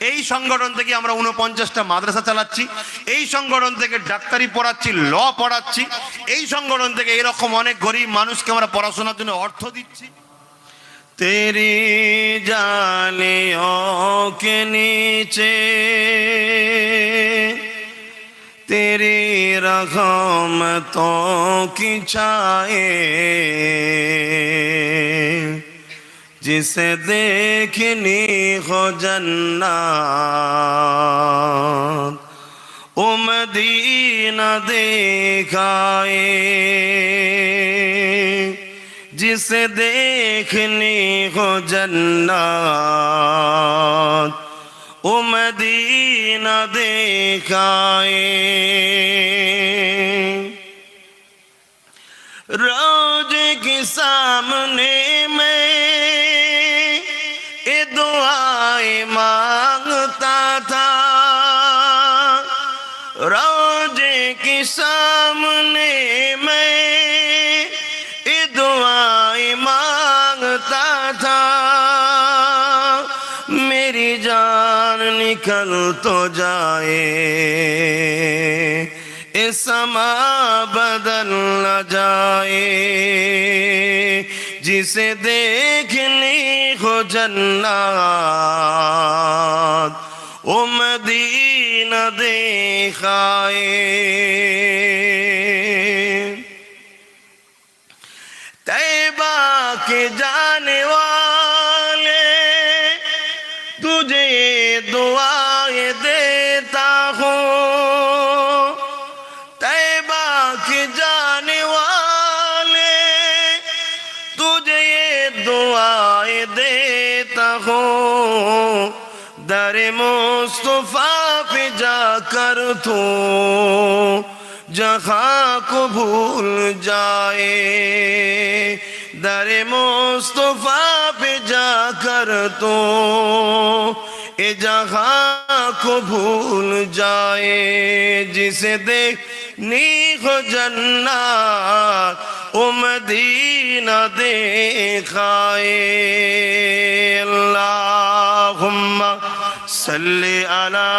এই সংগঠন থেকে আমরা 49টা মাদ্রাসা চালাচ্ছি, এই সংগঠন থেকে ডাক্তারি পড়াচ্ছি, ল পড়াচ্ছি, এই সংগঠন থেকে এরকম অনেক গরিব মানুষকে আমরা পড়াশোনার জন্য অর্থ দিচ্ছি। तेरी जालियों के नीचे तेरी रहमतों की छाए, जिसे देखनी हो जन्नत ओ मदीना दिखाए, जिसे देखनी हो जन्नत ओ मदीना दिखाए। रोज़े के सामने मैं ये दुआएं मांगता था, रोज़े के सामने मैं दुआएं मांगता था, मेरी जान निकल तो जाए, ये समा बदल न जाए, जिसे देखनी हो जन्नत ओ मदीना दिखाए। तैबा के जाने वाले तुझे दुआएं देता हूँ, तैबा के जाने वाले तुझे दुआएं देता हूँ, दरे मुस्तफा पे जाकर तू जहाँ को भूल जाए, दरे मुस्तफा पे जाकर तो ए जहाँ को भूल जाए, जिसे देखनी हो जन्नत ओ मदीना दिखाए। अल्लाहुम्मा सल्ली अला